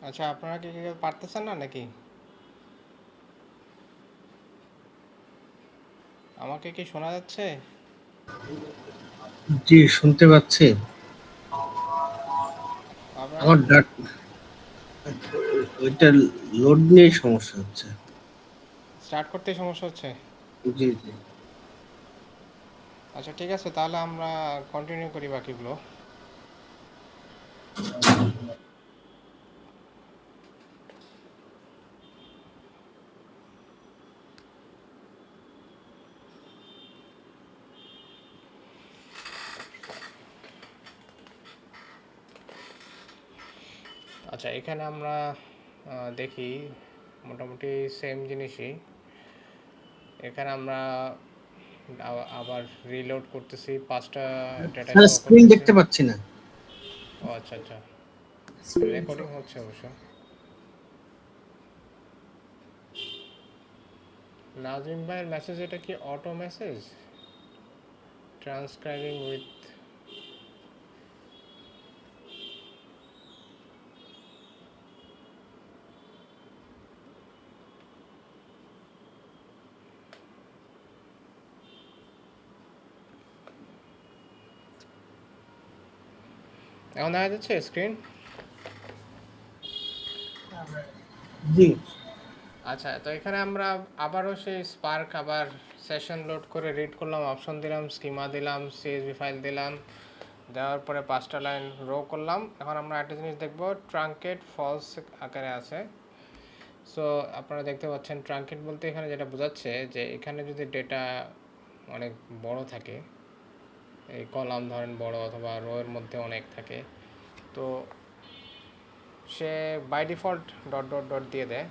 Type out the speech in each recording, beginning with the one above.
আচ্ছা, আপনারা কি কেউ পারতেছেন না নাকি? আমাকে কি শোনা যাচ্ছে? জি, শুনতে পাচ্ছি। আপনারা আমার ওইটা লোড নিয়ে সমস্যা হচ্ছে। স্টার্ট করতেই সমস্যা হচ্ছে? জি, জি। আচ্ছা, ঠিক আছে, তাহলে আমরা কন্টিনিউ করি বাকিগুলো। আচ্ছা, এখানে আমরা দেখি মোটামুটি সেম জিনিসই। এখানে আমরা আবার রিলোড করতেছি, 5টা ডেটা স্যার, শো স্ক্রিন করতেছি। দেখতে পাচ্ছি না। ও আচ্ছা আচ্ছা, রেকর্ডিং হচ্ছে অবশ্য। নাজিম ভাইয়ের মেসেজ, এটা কি অটো মেসেজ? ট্রান্সক্রাইবিং উইথ, এখন দেখা যাচ্ছে স্ক্রিন? জি। আচ্ছা, তো এখানে আমরা আবারও সেই স্পার্ক আবার সেশন লোড করে রিড করলাম, অপশন দিলাম, স্কিমা দিলাম, সিএসভি ফাইল দিলাম, দেওয়ার পরে 5টা লাইন রো করলাম। এখন আমরা একটা জিনিস দেখব, ট্রাঙ্কেট ফলস আকারে আছে। সো আপনারা দেখতে পাচ্ছেন ট্রাঙ্কেট বলতে এখানে যেটা বোঝাচ্ছে যে এখানে যদি ডেটা অনেক বড় থাকে, এই কলাম ধরেন বড় অথবা রো এর মধ্যে অনেক থাকে, তো সে by default dot dot dot দিয়ে দেয়,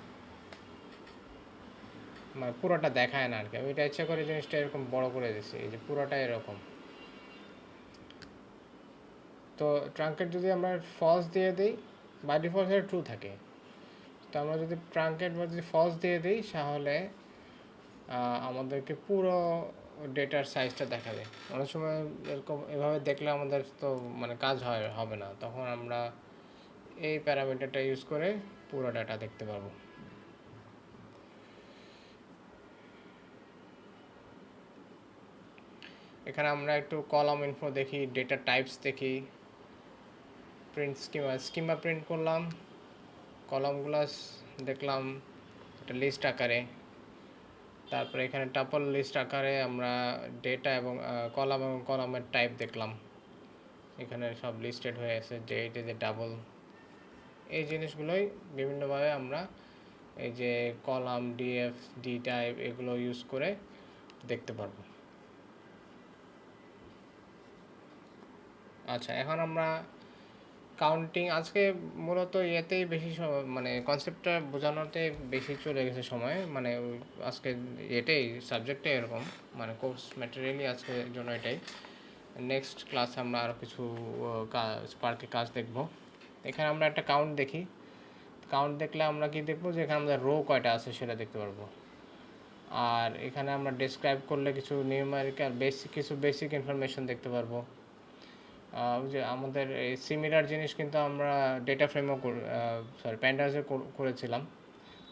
মানে পুরোটা দেখায় না আর কি। আমি এটা ইচ্ছা করে জিনিসটা এরকম বড় করে দিছি, এই যে পুরোটা এরকম। তো ট্রাঙ্কেট যদি আমরা ফলস দিয়ে দিই, বাই ডিফল্ট সেটা ট্রু থাকে। তো আমরা যদি ট্রাঙ্কেট বা যদি ফলস দিয়ে দিই, তাহলে আমাদেরকে পুরো ডেটার সাইজটা দেখাবে। অনেক সময় এরকম এভাবে দেখলে আমাদের তো মানে কাজ হবে না, তখন আমরা এই প্যারামিটারটা ইউজ করে পুরো ডাটা দেখতে পারবো। এখানে আমরা একটু কলাম ইনফো দেখি, ডেটা টাইপস দেখি, প্রিন্ট স্কিমা প্রিন্ট করলাম, কলামগুলো দেখলাম একটা লিস্ট আকারে। তারপরে এখানে টাপল লিস্ট আকারে আমরা ডেটা এবং কলামের টাইপ দেখলাম। এখানে সব লিস্টেড হয়ে আছে, যে এটা যে ডাবল, এই জিনিসগুলোই বিভিন্নভাবে আমরা এই যে কলাম, ডিএফ, ডি টাইপ এগুলো ইউজ করে দেখতে পারবো। আচ্ছা, এখন আমরা কাউন্টিং আজকে মূলত ইয়েতেই বেশি মানে কনসেপ্টটা বোঝানোতে বেশি চলে গেছে সময়, মানে আজকে এটাই সাবজেক্টে এরকম, মানে কোর্স ম্যাটেরিয়ালই আজকের জন্য এটাই। নেক্সট ক্লাসে আমরা আরও কিছু স্পার্কে কাজ দেখব। এখানে আমরা একটা কাউন্ট দেখি। কাউন্ট দেখলে আমরা কি দেখবো, যে এখানে আমাদের রো কয়টা আছে সেটা দেখতে পারবো। আর এখানে আমরা ডেসক্রাইব করলে কিছু নিউমেরিক্যাল বেসিক ইনফরমেশন দেখতে পারবো। যে আমাদের এই সিমিলার জিনিস কিন্তু আমরা ডেটা ফ্রেমও প্যান্ডাসে করেছিলাম।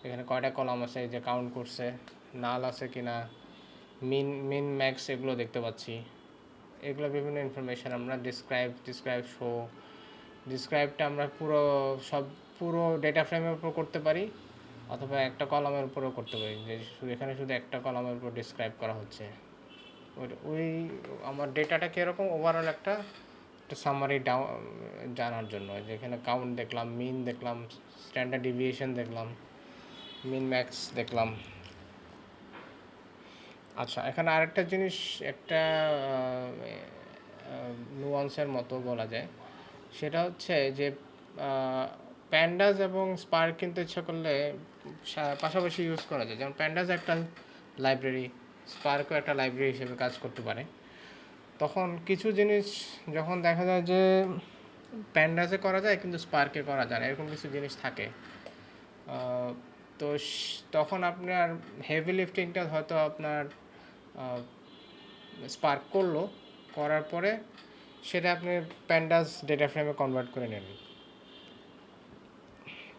এখানে কয়টা কলাম আছে, এই যে কাউন্ট করছে, নাল আছে কিনা, মিন ম্যাক্স এগুলো দেখতে পাচ্ছি। এগুলো বিভিন্ন ইনফরমেশান আমরা ডিসক্রাইব শো, ডিসক্রাইবটা আমরা পুরো ডেটা ফ্রেমের উপর করতে পারি, অথবা একটা কলামের উপরেও করতে পারি, যে এখানে শুধু একটা কলামের উপর ডিসক্রাইব করা হচ্ছে। ওই আমার ডেটাটা কীরকম ওভারঅল একটা সামারি জানার জন্য, যেখানে কাউন্ট দেখলাম, মিন দেখলাম, স্ট্যান্ডার্ড ডিভিয়েশন দেখলাম, মিন ম্যাক্স দেখলাম। আচ্ছা, এখানে আরেকটা জিনিস, একটা নুয়ান্সের মতো বলা যায়, সেটা হচ্ছে যে প্যান্ডাস এবং স্পার্ক কিন্তু ইচ্ছা করলে পাশাপাশি ইউজ করা যায়। যেমন প্যান্ডাস একটা লাইব্রেরি, স্পার্কও একটা লাইব্রেরি হিসেবে কাজ করতে পারে। তখন কিছু জিনিস যখন দেখা যায় যে প্যান্ডাসে করা যায় কিন্তু স্পার্কে করা যায় না, এরকম কিছু জিনিস থাকে। তো তখন আপনার হেভি লিফটিংটা হয়তো আপনার স্পার্ক করলো, করার পরে সেটা আপনি প্যান্ডাস ডেটা ফ্রেমে কনভার্ট করে নেবেন।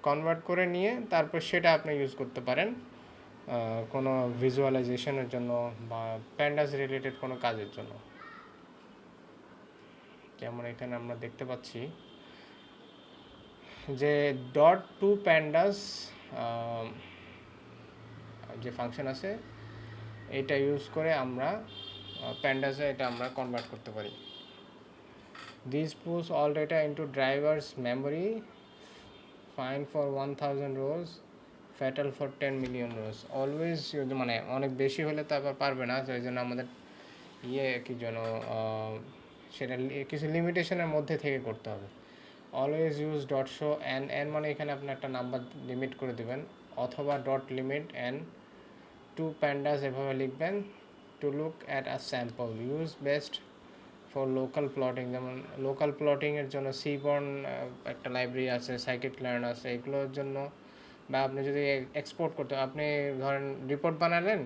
কনভার্ট করে নিয়ে তারপর সেটা আপনি ইউজ করতে পারেন কোনো ভিজুয়ালাইজেশনের জন্য বা প্যান্ডাস রিলেটেড কোনো কাজের জন্য। যেমন এখানে আমরা দেখতে পাচ্ছি যে ডট টু প্যান্ডাস যে ফাংশন আছে এটা ইউজ করে আমরা প্যান্ডাসে এটা আমরা কনভার্ট করতে পারি। This push all data into driver's memory, fine for 1000 rows, fatal for 10 million rows. Always মানে অনেক বেশি হলে তো আবার পারবে না, সেই জন্য আমাদের কি যেন সেটা কিছু লিমিটেশনের মধ্যে থেকে করতে হবে। Always use dot show N, N মানে এখানে আপনি একটা নাম্বার লিমিট করে দেবেন, অথবা dot limit N two pandas এভাবে লিখবেন। To look at a sample, use best for local plotting. যেমন লোকাল প্লটিংয়ের জন্য সিবর্ন একটা লাইব্রেরি আছে, সাইকিট লার্ন আছে, এগুলোর জন্য। বা আপনি যদি এক্সপোর্ট করতে, আপনি ধরেন রিপোর্ট বানালেন,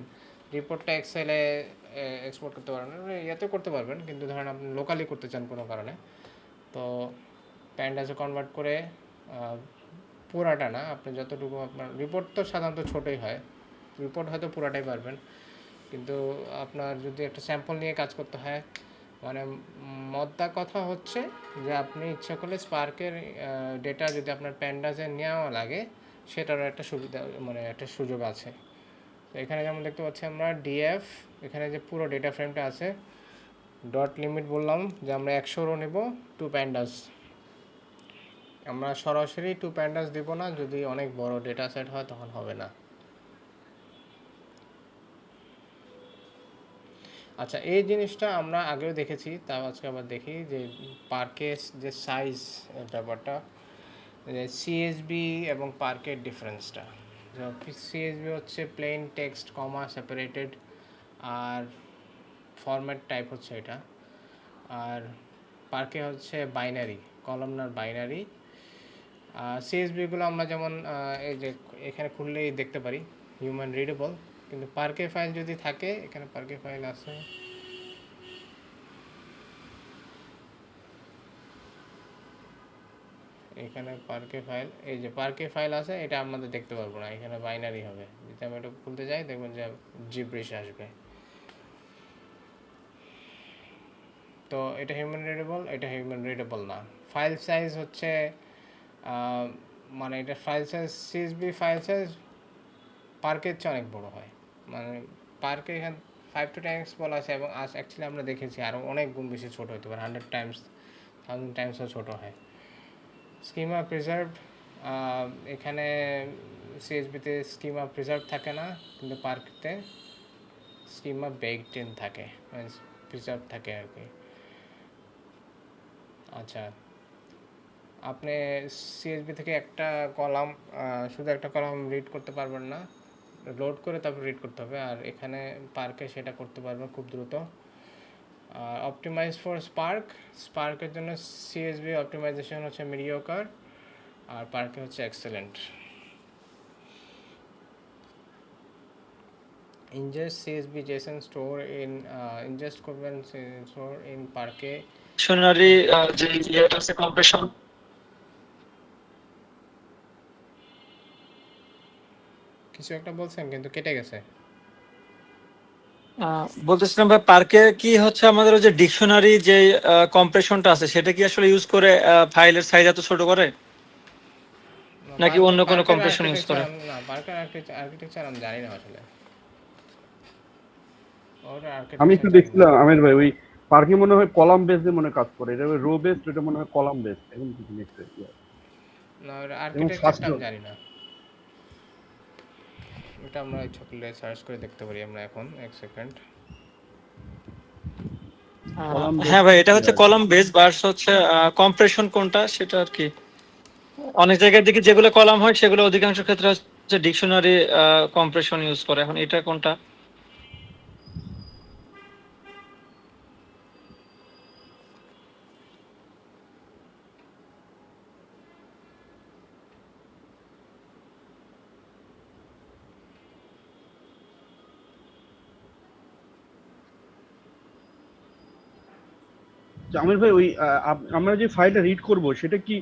রিপোর্টটা এক্সেলে এক্সপোর্ট করতে পারেন, ইয়াতে করতে পারবেন, কিন্তু ধরেন আপনি লোকালি করতে চান কোনো কারণে, তো প্যান্ডাসে কনভার্ট করে পুরাটা না, আপনি যতটুকু আপনার রিপোর্ট তো সাধারণত ছোটোই হয়, রিপোর্ট হয়তো পুরাটাই পারবেন, কিন্তু আপনার যদি একটা স্যাম্পল নিয়ে কাজ করতে হয়, মানে মদ্দা কথা হচ্ছে যে আপনি ইচ্ছা করলে স্পার্কের ডেটা যদি আপনার প্যান্ডাসে নেওয়া লাগে, সেটারও একটা সুবিধা, মানে একটা সুযোগ আছে। তো এখানে যেমন দেখতে পাচ্ছি আমরা ডিএফ, এখানে যে পুরো ডেটা ফ্রেমটা আছে, ডট লিমিট বললাম যে আমরা 100 রো নেব টু প্যান্ডাস। আমরা সরাসরি টু প্যান্ডাস দেবো না, যদি অনেক বড় ডেটা সেট হয় তখন হবে না। আচ্ছা, এই জিনিসটা আমরা আগেও দেখেছি, তাও আজকে আবার দেখি যে পার্কের যে সাইজ, ব্যাপারটা যে সিএসবি এবং পার্কের ডিফারেন্সটা। সিএসবি হচ্ছে প্লেন টেক্সট কমা সেপারেটেড, আর ফরম্যাট টাইপ হচ্ছে এটা। আর পার্কে হচ্ছে বাইনারি, কলামনার বাইনারি। সিএসবিগুলো আমরা যেমন এই যে এখানে খুললেই দেখতে পারি হিউম্যান রিডেবল, কিন্তু পার্কে ফাইল যদি থাকে, এখানে পার্কে ফাইল আছে, এখানে পার্কে ফাইল, এই যে পার্কে ফাইল আছে, এটা আমাদের দেখতে পারবো না, এখানে বাইনারি হবে। যদি আমি এটা খুলতে যাই দেখবেন যে জিব্রিশ আসবে। তো এটা হিউম্যান রিডেবল, এটা হিউম্যান রিডেবল না। ফাইল সাইজ হচ্ছে মানে এটা file size, CSB file size পার্কের চেয়ে অনেক বড় হয়, মানে পার্কে এখানে 5 to 10x বলা আছে, এবং অ্যাকচুয়ালি আমরা দেখেছি আরও অনেক গুণ বেশি ছোটো হতে পারে, 100 টাইমস 1000 টাইমসও ছোটো হয়। স্কিমা প্রিজার্ভ, এখানে সিএসবিতে স্কিমা প্রিজার্ভ থাকে না, কিন্তু পার্কতে স্কিমা বেকড ইন থাকে, মানে প্রিজার্ভ থাকে আর কি। আচ্ছা, আপনি সিএসবি থেকে একটা কলাম, শুধু একটা কলাম রিড করতে পারবেন না, লোড করে তারপর রিড করতে হবে, আর এখানে পার্কে সেটা করতে পারবেন খুব দ্রুত। অপটিমাইজ ফর স্পার্ক, স্পার্কের জন্য সিএসবি অপটিমাইজেশন হচ্ছে মিডিওকার, আর পার্কে হচ্ছে excellent. ingest csv json store in ingest করবেন store in পার্কে। ডিকশনারি যে ইয়েটা আছে কম্প্রেশন, কিছু একটা বলছেন কিন্তু কেটে গেছে। বলতেছিলাম ভাই, পার্কে কি হচ্ছে আমাদের ওই যে ডিকশনারি যে কম্প্রেশনটা আছে, সেটা কি আসলে ইউজ করে ফাইলের সাইজ এত ছোট করে, নাকি অন্য কোনো পার্কের কম্প্রেশন ইউজ করে? আর্কিটেকচার না, পার্কের আর্কিটেকচার আমি জানি না আসলে, ওটা আমি আর্কিটেকচার একটু জানি না। দেখছিলাম আমির ভাই, ওই পার্কে মনে হয় কলাম বেসে মনে হয় কাজ করে, এটা রো বেসড, এটা মনে হয় কলাম বেসড, এখন কিছু লিখছে না, ওটা এবং আর্কিটেকচারটা ফাস্ট আমি জানি না, এটা আমরা ইচ্ছা করলে সার্চ করে দেখতে পারি আমরা এখন, এক সেকেন্ড। কলাম হ্যাঁ ভাই, এটা হচ্ছে বেসড। কলাম বেস, বাস হচ্ছে কম্প্রেশন কোনটা সেটা আর কি। অনেক জায়গায় দেখি যেগুলো কলাম হয় সেগুলো অধিকাংশ ক্ষেত্রে হচ্ছে ডিকশনারি কম্প্রেশন ইউজ করে। এখন এটা কোনটা? আমির ভাই, ওই আমরা যে ফাইলটা রিড করব সেটা কি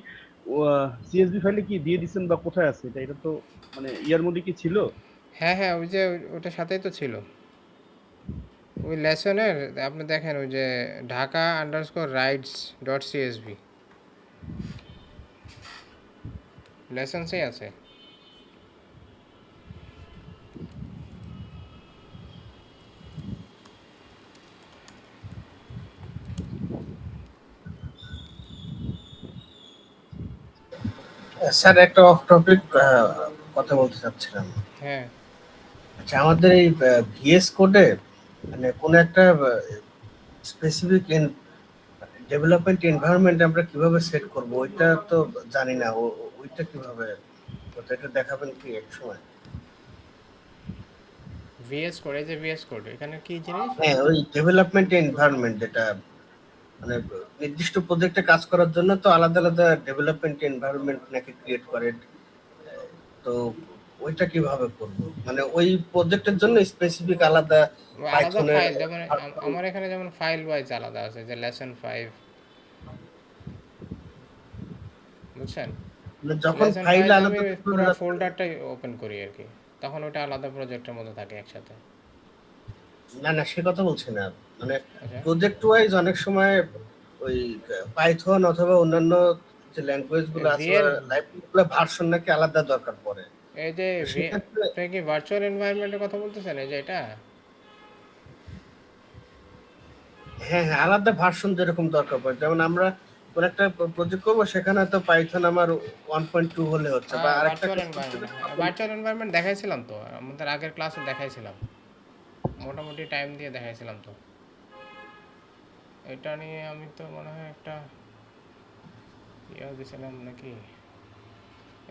সিএসভি ফাইলে কি দিয়ে দিচ্ছেন বা কোথায় আছে এটা? এটা তো মানে ইয়ার মধ্যে কি ছিল? হ্যাঁ হ্যাঁ, ওই যে ওটার সাথেই তো ছিল ওই লেসনের। আপনি দেখেন ওই যে ঢাকা_রাইডস.csv লেসন্সেই আছে। স্যার একটা অফ টপিক কথা বলতে চাচ্ছিলাম। হ্যাঁ, আচ্ছা, আমাদের এই ভিএস কোডে মানে কোন একটা স্পেসিফিক ডেভেলপমেন্ট এনভায়রনমেন্ট আমরা কিভাবে সেট করব ওইটা তো জানি না। ওইটা কিভাবে ওটা একটু দেখাবেন কি এক সময়? ভিএস কোড, এই যে ভিএস কোড, এখানে কি জিনিস? হ্যাঁ, ওই ডেভেলপমেন্ট এনভায়রনমেন্ট যেটা মানে নির্দিষ্ট প্রজেক্টে কাজ করার জন্য তো আলাদা আলাদা ডেভেলপমেন্ট এনভায়রনমেন্ট নাকি ক্রিয়েট করে। তো ওইটা কিভাবে করব? মানে ওই প্রজেক্টের জন্য স্পেসিফিক আলাদা আলাদা পাইথনের ফাইল, যেমন আমার এখানে যেমন ফাইল ওয়াইজ আলাদা আছে, যে লেসন 5, বুঝছেন? যখন লেসন 5 ফাইল আমি আলাদা করে পুরো রাখতে ফোল্ডারটাই ওপেন করি আর কি, তখন ওটা আলাদা প্রজেক্টের মধ্যে থাকে একসাথে। না না, সে কথা বলছি না। মানে আচ্ছা, প্রজেক্ট ওয়াইজ অনেক সময় ওই পাইথন অথবা অন্যান্য যে ল্যাঙ্গুয়েজ গুলো আছে বা ভিএর, লাইব্রেরি গুলো ভার্সন নাকি আলাদা দরকার পড়ে। এই যে তো সেক্ষেত্রে আপনি কি ভার্চুয়াল এনভায়রনমেন্টের কথা বলতেছেন, এই যে এটা? হ্যাঁ হ্যাঁ, আলাদা ভার্সন যেরকম দরকার পড়ে, যেমন আমরা কোন একটা প্রজেক্ট করবো সেখানে তো পাইথন আমার 1.2 হলে হচ্ছে, বা আরেকটা ভার্চুয়াল কাজ করতে এনভায়রনমেন্ট, গেলে হ্যাঁ ভার্চুয়াল এনভায়রনমেন্ট দেখাইছিলাম তো আমাদের আগের ক্লাসে, দেখাইছিলাম মোটামুটি টাইম দিয়ে দেখাইছিলাম তো। এটা নিয়ে আমি তো মনে হয় একটা ইয়ে দিয়েছিলাম নাকি।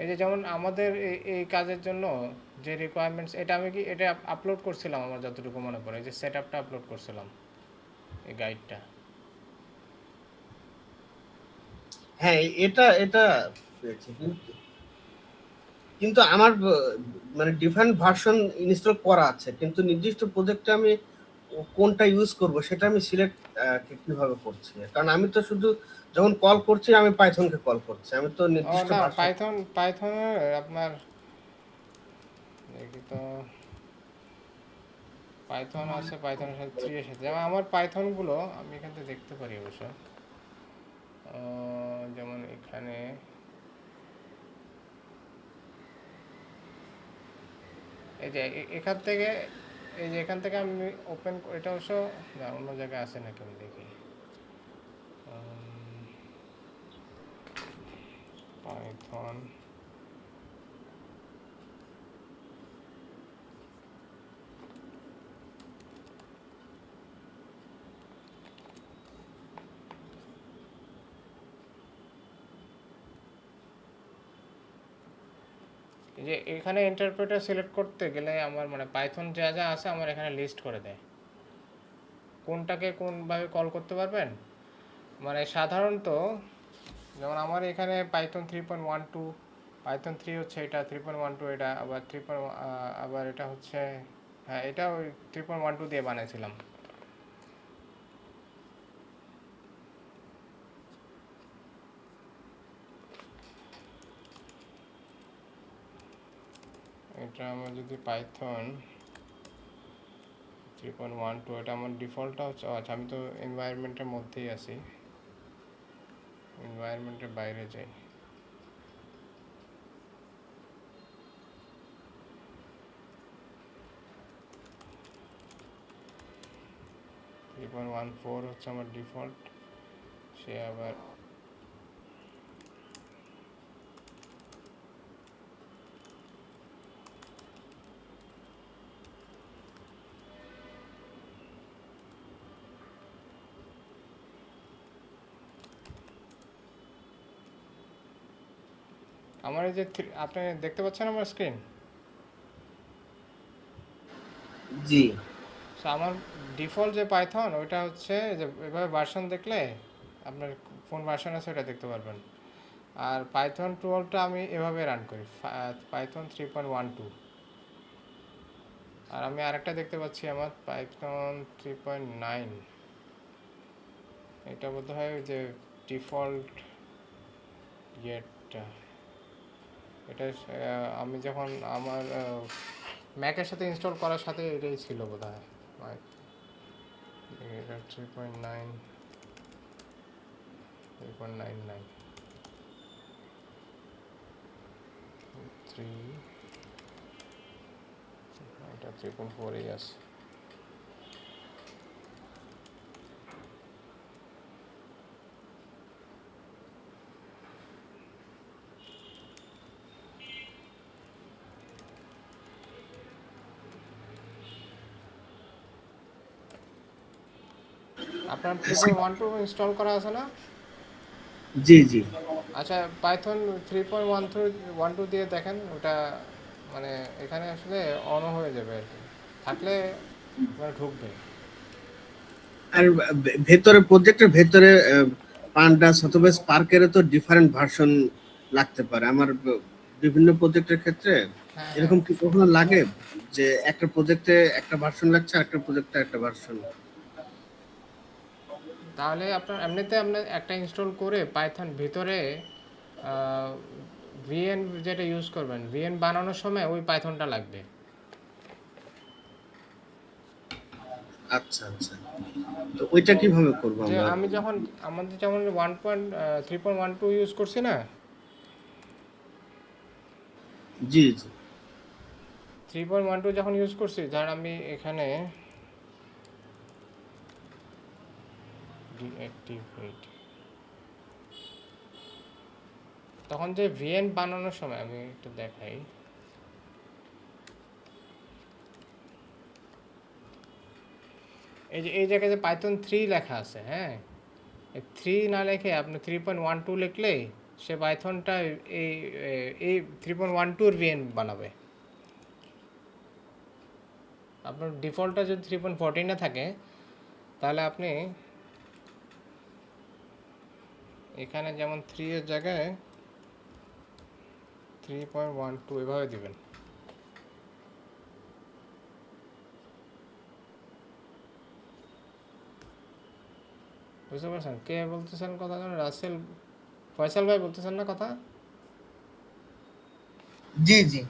এই যে যেমন আমাদের এই কাজের জন্য যে রিকোয়ারমেন্টস, এটা আমি কি এটা আপলোড করছিলাম আমার যতটুকু মনে পড়ে, এই যে সেট আপটা আপলোড করছিলাম, এই গাইডটা। হ্যাঁ, এটা এটা পেয়েছি। কিন্তু কিন্তু আমার মানে ডিফারেন্ট ভার্সন ইনস্টল করা আছে, কিন্তু নির্দিষ্ট প্রজেক্টে আমি কোনটা ইউজ করব সেটা আমি সিলেক্ট কিভাবে করছি? কারণ আমি তো শুধু যখন কল করছি আমি পাইথনকে কল করছি, আমি তো ও নির্দিষ্ট না, ভার্সন। পাইথনের আপনার দেখি তো, পাইথন আছে, পাইথনের সাথে 3 এর সাথে, যেমন আমার পাইথনগুলো আমি এখান থেকে দেখতে পারি অবশ্য। যেমন এখানে এই যে এখান থেকে, এই যে এখান থেকে আমি ওপেন, এটা অবশ্য না, অন্য জায়গায় আছে নাকি আমি দেখি। পাইথন, এই যে এখানে ইন্টারপ্রেটার সিলেক্ট করতে গেলে আমার মানে পাইথন যা যা আছে আমার এখানে লিস্ট করে দেয়, কোনটাকে কোনভাবে কল করতে পারবেন। মানে সাধারণত যেমন আমার এখানে পাইথন 3.12, পাইথন 3 হচ্ছে এটা, 3.12 এটা, আবার আবার এটা হচ্ছে, হ্যাঁ এটা ওই 3.12 দিয়ে বানিয়েছিলাম। এটা আমার যদি পাইথন 3.12, এটা আমার ডিফল্টটা হচ্ছে, আচ্ছা আমি তো এনভায়রনমেন্টের মধ্যেই আছি, এনভায়রনমেন্টের বাইরে যাই। থ্রি পয়েন্ট ওয়ান ফোর হচ্ছে আমার ডিফল্ট, সে আবার আমার এই যে আপনি দেখতে পাচ্ছেন আমার স্ক্রিন? জি। সো আমার ডিফল্ট যে পাইথন ওইটা হচ্ছে যে এভাবে ভার্সন দেখলে আপনার কোন ভার্সন আছে ওটা দেখতে পারবেন। আর পাইথন টুয়েলভটা আমি এভাবে রান করি, পাইথন 3.12। আর আমি আরেকটা দেখতে পাচ্ছি আমার পাইথন 3.9, এটা বোধ হয় যে ডিফল্ট ইয়েটা। এইটা এটা আমি যখন আমার ম্যাকের সাথে ইনস্টল করার সাথে এটাই ছিল বোধ হয়। এটা 3.9 3.99 3 এটা 3.4 এই আছে। আপনার 3.12 ইনস্টল করা আছে না? জি জি। আচ্ছা, পাইথন 3.12 দিয়ে দেখেন, ওটা মানে এখানে আসলে অনও হয়ে যাবে আর কি, থাকলে মানে ঢুকবে। আর ভেতরে প্রজেক্টের ভেতরে পান্ডাস অথবা স্পার্কেরও তো ডিফারেন্ট ভার্সন লাগতে পারে আমার বিভিন্ন প্রজেক্টের ক্ষেত্রে। হ্যাঁ হ্যাঁ, এরকম কি কখনো লাগে যে একটা প্রজেক্টে একটা ভার্সন লাগছে আর একটা প্রজেক্টে একটা ভার্সন? তাহলে আপনার এমনিতে আপনার একটা ইনস্টল করে পাইথন ভিতরে ভিএন যেটা ইউজ করবেন, ভিএন বানানোর সময় ওই পাইথনটা লাগবে। আচ্ছা আচ্ছা, তো ওইটা কিভাবে করবো যে আমরা? আমি যখন আমাদের যেমন 3.12 ইউজ করছি না, জি জি। 3.12 যখন ইউজ করছি, ধর আমি এখানে ডিঅ্যাক্টিভেট, তখন যে ভিএন বানানোর সময় আমি একটু দেখাই, এই যে এই জায়গায় যে পাইথন 3 লেখা আছে, হ্যাঁ, এই 3 না লিখে আপনি 3.12 লিখলে সে পাইথনটা এই এই 3.12 ভিএন বানাবে। আপনার ডিফল্টটা যদি 3.14 থাকে, তাহলে আপনি এখানে যেমন 3 এর জায়গায় 3.12 এভাবে দিবেন। বুঝতে পারছেন কে বলতেছেন কথা? যেন রাসেল, ফয়সাল ভাই বলতেছেন না কথা? জি জি।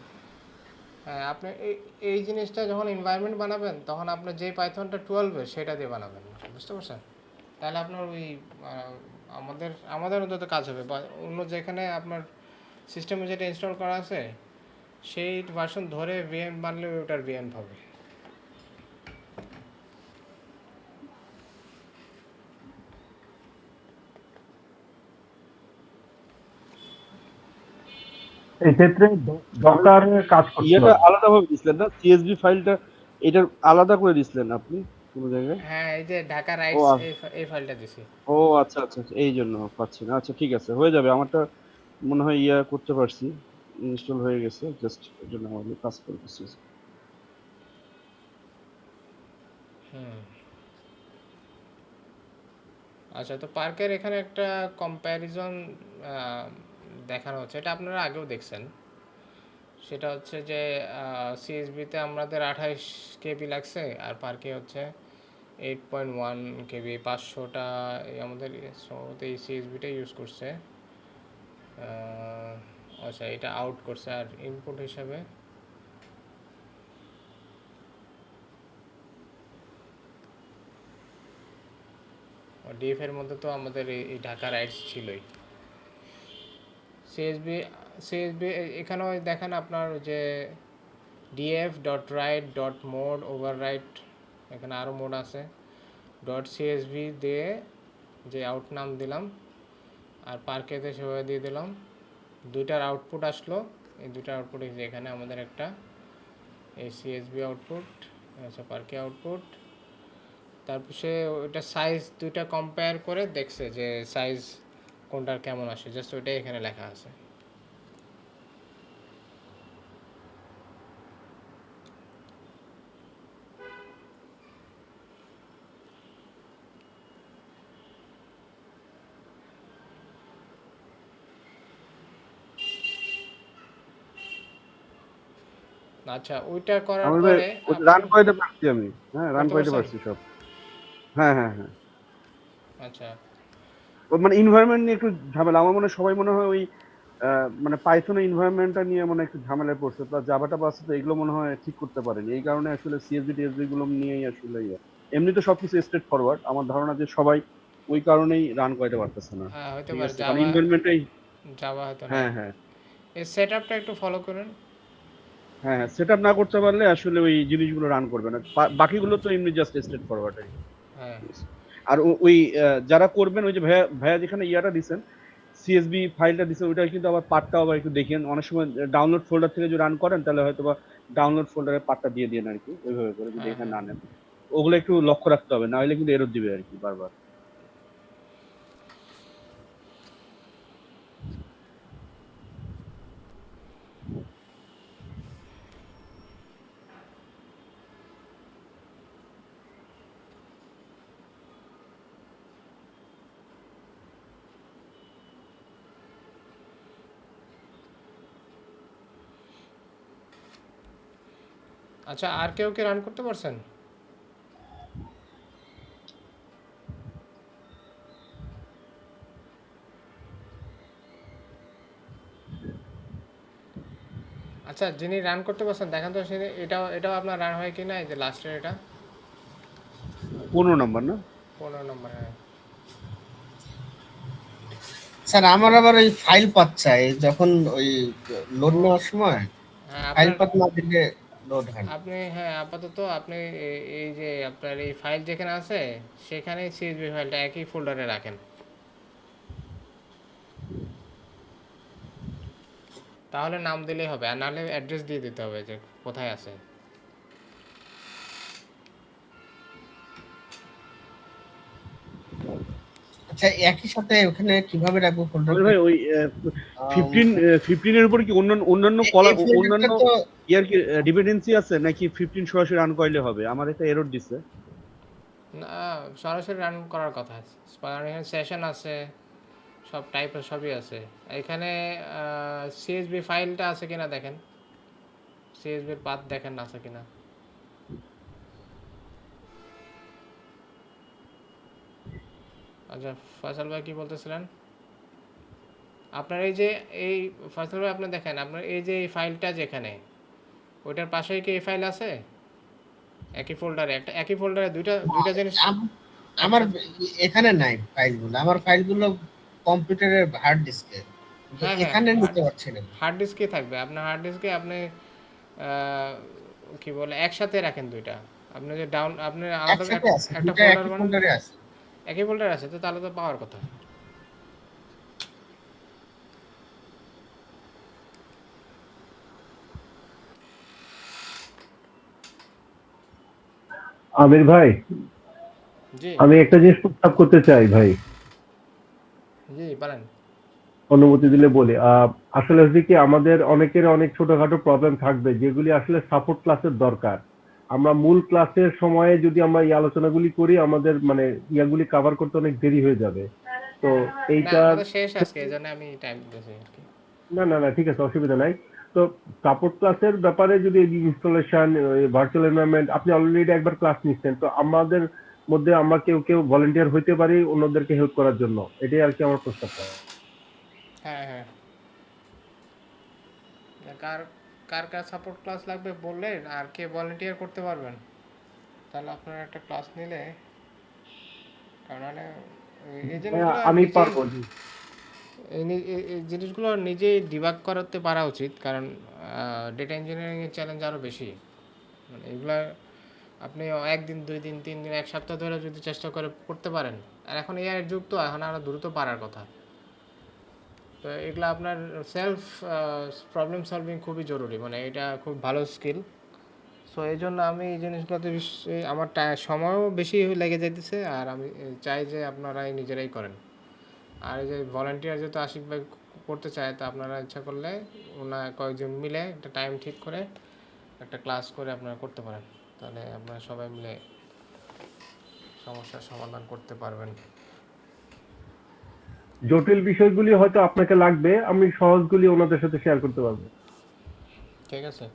হ্যাঁ, আপনি এই এই জিনিসটা যখন এনভায়রনমেন্ট বানাবেন, তখন আপনার যে পাইথনটা 12 সেটা দিয়ে বানাবেন। বুঝতে পারছেন? তাহলে আপনার ওই আহ, আমাদের অন্তত কাজ হবে, বা অন্য যেখানে আপনার সিস্টেমে যেটা ইনস্টল করা আছে সেই ভার্সন ধরে ভিএম বানলে ওটার ভিএম হবে। এই ক্ষেত্রে ডকারে কাজ করতে ইয়েটা আলাদা ভাবে দিছিলেন না, সিএসভি ফাইলটা এটা আলাদা করে দিছিলেন আপনি কোন জায়গায়? হ্যাঁ, এই যে ঢাকা ও রাইটস এই ফাইলটা দিছি। ও আচ্ছা আচ্ছা আচ্ছা, এই জন্য পাচ্ছি না। আচ্ছা ঠিক আছে, হয়ে যাবে। আমারটা মনে হয় ইয়া করতে পারছি, ইনস্টল হয়ে গেছে, জাস্ট এর জন্য আমাদের কাজ করতেছি। হুম। আচ্ছা, তো পার্কের এখানে একটা কম্প্যারিজন দেখানো হচ্ছে, এটা আপনারা আগেও দেখছেন। সেটা হচ্ছে যে সিএসবিতে আমাদের 28 কেবি লাগছে, আর পার্কে হচ্ছে 8.1 কেবি, 500টা আমাদের সম্ভবত এই সিএসবিটা ইউজ করছে। আচ্ছা, এটা আউট করছে, আর ইনপুট হিসাবে ডিএফ এর মধ্যে তো আমাদের এই ঢাকা রাইটস ছিলই। সিএসবি সিএসবি এখানেও দেখেন আপনার যে DF dot right dot mode overwrite, এখানে আরও মোড আছে, ডট সিএসভি দিয়ে যে আউট নাম দিলাম, আর পার্কেতে সেভাবে দিয়ে দিলাম। দুইটার আউটপুট আসলো, এই দুইটার আউটপুট যে এখানে আমাদের একটা এই সিএসবি আউটপুট, আচ্ছা পার্কে আউটপুট। তারপর সে ওইটা সাইজ দুইটা কম্পেয়ার করে দেখছে যে সাইজ কোনটার কেমন আসে, জাস্ট ওইটাই এখানে লেখা আছে। আচ্ছা, ওইটা করার আমার পরে রান করাইতে পারছি আমি, হ্যাঁ রান করতে করাইতে পারছেন? পারছি সব। হ্যাঁ হ্যাঁ হ্যাঁ। আচ্ছা। মানে ইনভায়রনমেন্ট নিয়ে একটু ঝামেলা। আমার মনে হয় সবাই মনে হয় ওই মানে পাইথনের এনভায়রনমেন্টটা নিয়ে মনে হয় একটু ঝামেলায় পড়ছে, প্লাস জাভাটা আছে তো এগুলো মনে হয় ঠিক করতে পারেনি, এই কারণে আসলে সিএসবি টিএসবি গুলো নিয়েই আসলে এমনি তো সবকিছু স্ট্রেট ফরওয়ার্ড, আমার ধারণা যে সবাই ওই কারণেই রান করতে পারতেছে না। হইতে ঠিক পারে আছে, কারণ জাভা, এনভায়রনমেন্টটাই। জাভা হয়তো নাই। হ্যাঁ হ্যাঁ এই সেট আপটা একটু ফলো করুন। হ্যাঁ হ্যাঁ, সেট আপ না করতে পারলে আসলে ওই জিনিসগুলো রান করবে না, বাকিগুলো তো এমনি জাস্ট স্ট্রেট ফরওয়ার্ড আর কি। হ্যাঁ ঠিক আছে। আর ওই যারা করবেন, ওই যে ভাইয়া ভাইয়া যেখানে ইয়াটা দিছেন, সিএসবি ফাইলটা দিছেন, ওইটা কিন্তু আবার পার্টটাও আবার একটু দেখেন, অনেক সময় ডাউনলোড ফোল্ডার থেকে যদি রান করেন তাহলে হয়তো বা ডাউনলোড ফোল্ডারের পার্টটা দিয়ে দেন আর কি, ওইভাবে করে যদি হ্যাঁ এখানে হ্যাঁ। না নেন, ওগুলো একটু লক্ষ্য রাখতে হবে, না হলে কিন্তু এরর দিবে আর কি বারবার। আচ্ছা, আর কেউ কি রান করতে পারছেন? আচ্ছা, যিনি রান করতে পারছেন দেখেন তো, সে এটাও এটাও আপনার রান হয় কি না, এই যে লাস্টের এটা 15 নম্বর না? 15 নম্বর। হ্যাঁ স্যার আমার আবার ওই ফাইল পাথ চাই, যখন ওই লোড নেওয়ার সময় হ্যাঁ ফাইল আপনার, পাথ না দিলে লোড হয় না। আপনি হ্যাঁ আপাতত আপনি এই যে আপনার এই ফাইল যেখানে আছে সেখানে সিএসভি ফাইলটা একই ফোল্ডারে রাখেন, তাহলে নাম দিলেই হবে, আর নাহলে অ্যাড্রেস দিয়ে দিতে হবে যে কোথায় আছে। আচ্ছা, একই সাথে ওখানে কিভাবে রাখবো আমির ফোল্ডারটা? ভাই ওই 15 এর উপর কি অন্যান্য অন্যান্য কলা এই ফোল্ডারটা অন্যান্য তো ইয়ার কি ডিপেন্ডেন্সি আছে, নাকি 15 সরাসরি রান করলে হবে? আমার একটা এরর দিছে। না, সরাসরি রান করার কথা। কারণ এখানে সেশন আছে, সব টাইপের সবই আছে এখানে। সিএসভি ফাইলটা আছে কিনা দেখেন, সিএসভির পাথ দেখেন আছে কিনা। আচ্ছা, ফয়সাল ভাই কি বলতেছিলেন? আপনার এই যে এই ফয়সাল ভাই আপনি দেখেন, আপনার এই যে এই ফাইলটা যেখানে, ওইটার পাশেই কি এই ফাইল আছে? একই ফোল্ডারে, একটা একই ফোল্ডারে দুইটা দুইটা জিনিস আম- আমার একসাথে। এখানে নাই ফাইলগুলো, আমার ফাইলগুলো কম্পিউটারের হার্ড ডিস্কে, কিন্তু হ্যাঁ হ্যাঁ, এখানে হার্ড নিতে পারছি না। হার্ড ডিস্কে থাকবে, আপনার হার্ড ডিস্কে আপনি আহ, কি বলে একসাথে রাখেন দুইটা। আপনি যে ডাউন আপনি আলাদা একসাথে আছে, একটা দুইটা ফোল্ডার একই বানান, ফোল্ডারে আছে। একই ফোল্ডার আছে তো, তাহলে তো পাওয়ার কথা। আমির ভাই, জি আমি একটা জিনিস প্রস্তাব করতে চাই ভাই, জি বলেন। অনুমতি দিলে বলি। আসলে হচ্ছে কি, আমাদের অনেকের অনেক ছোটখাটো প্রবলেম থাকবে যেগুলি আসলে সাপোর্ট ক্লাসের দরকার। আমরা মূল ক্লাসের সময়ে যদি আমরা এই আলোচনাগুলি করি, আমাদের মানে ইয়াগুলি কভার করতে অনেক দেরি হয়ে যাবে। তো না, এইটার আমাদের শেষ আজকে, এই জন্য আমি টাইম দিতেছি আর কি। না না না, ঠিক আছে, অসুবিধা নাই। তো সাপোর্ট ক্লাসের ব্যাপারে যদি ইনস্টলেশন, ভার্চুয়াল এনভায়রনমেন্ট, আপনি অলরেডি একবার ক্লাস নিচ্ছেন, তো আমাদের মধ্যে আমরা কেউ কেউ ভলেন্টিয়ার হইতে পারি অন্যদেরকে হেল্প করার জন্য, এটাই আর কি আমার প্রস্তাবটা। হ্যাঁ হ্যাঁ, কার কার কার সাপোর্ট ক্লাস লাগবে বললেন, আর কে ভলেন্টিয়ার করতে পারবেন, তাহলে আপনারা একটা ক্লাস নিলে, কারণ মানে এই জিনিসগুলো আমি নিজেই, পারবো। এই জিনিসগুলো নিজেই ডিবাগ করতে পারা উচিত, কারণ ডেটা ইঞ্জিনিয়ারিংয়ের চ্যালেঞ্জ আরও বেশি। মানে এগুলা আপনি একদিন, 2 দিন, 3 দিন, 1 সপ্তাহ ধরে যদি চেষ্টা করে করতে পারেন, আর এখন এআই এর যুগ তো, এখন আরও দ্রুত পারার কথা। তো এগুলো আপনার সেলফ প্রবলেম সলভিং খুবই জরুরি, মানে এটা খুব ভালো স্কিল। সো এই জন্য আমি এই জিনিসগুলোতে আমার সময়ও বেশি লেগে যাইতেছে, আর আমি চাই যে আপনারাই নিজেরাই করেন। আর এই যে ভলান্টিয়ার যেহেতু আশিক ভাই করতে চায়, তা আপনারা ইচ্ছা করলে কয়েকজন মিলে একটা টাইম ঠিক করে একটা ক্লাস করে আপনারা করতে পারেন, তাহলে আপনারা সবাই মিলে সমস্যার সমাধান করতে পারবেন। জটিল বিষয়গুলি হয়তো আপনাকে লাগবে, আমি সহজগুলি ওনাদের সাথে শেয়ার করতে পারবো। ঠিক আছে।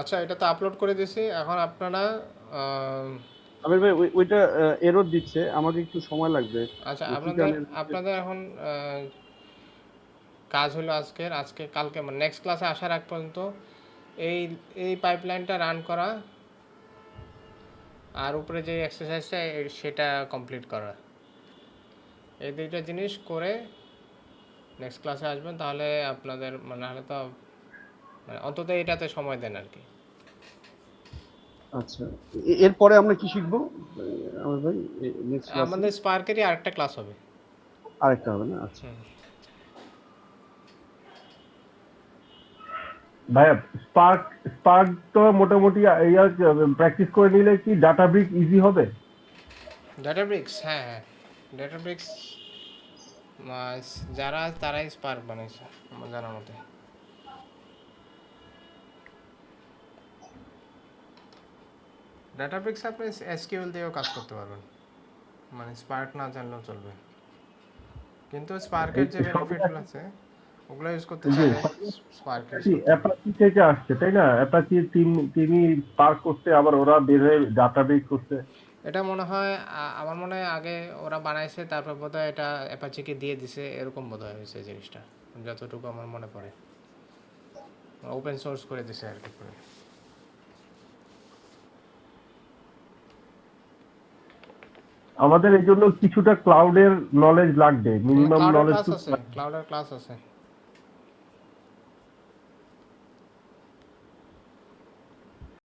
আচ্ছা, এটা তো আপলোড করে দিছি। এখন আপনারা আমির ভাই ওইটা এরর দিচ্ছে, আমাকে একটু সময় লাগবে। আচ্ছা, কি আপনাদের কারণে? আপনাদের এখন কাজ হলো আজকে কালকে মানে নেক্সট ক্লাসে আসার আগ পর্যন্ত এই এই পাইপলাইনটা রান করা, আর উপরে যে এক্সারসাইজটা সেটা কমপ্লিট করা। এই দুইটা জিনিস করে নেক্সট ক্লাসে আসবেন, তাহলে আপনাদের মানে হলে তো মানে অন্তত এটাতে সময় দেন আর কি। আচ্ছা, এরপরে আমরা কি শিখবো আমির ভাই নেক্সট ক্লাসে? আমাদের স্পার্কেরই আরেকটা ক্লাস হবে। আরেকটা হবে না? আচ্ছা। হুম। ভাইয়া স্পার্ক স্পার্ক তো মোটামুটি প্র্যাকটিস করে নিলে কি ডাটাব্রিক ইজি হবে? ডেটাব্রিক্স, হ্যাঁ হ্যাঁ, ডেটাব্রিক্স যারা তারাই স্পার্ক বানাইছে আমার জানার মতে। ডেটাব্রিক্স আপনি এসকিউএল দিয়েও কাজ করতে পারবেন, মানে স্পার্ক না জানলেও চলবে, কিন্তু স্পার্কের যে বেনিফিটগুলো আছে ওগুলো ইউজ করতে জি, চাইলে স্পার্ক ইউজ করতে হবে। অ্যাপাচি থেকে আসছে তাই না? অ্যাপাচি তিনি স্পার্ক করছে, আবার ওরা বের হয়ে ডাটাবেস করছে। এটা মনে হয় আমার মনে হয় আগে ওরা বানাইছে, তারপর বোধহয় এটা অ্যাপাচিকে দিয়ে দিছে, এরকম বোধহয় হয়েছে জিনিসটা, যতটুকু আমার মনে পড়ে। ওপেন সোর্স করে দিছে আর কি করে। আমাদের এই জন্য কিছুটা ক্লাউডের নলেজ লাগবে, মিনিমাম ক্লাউডের নলেজ। ক্লাস আছে, ক্লাউডের ক্লাস আছে।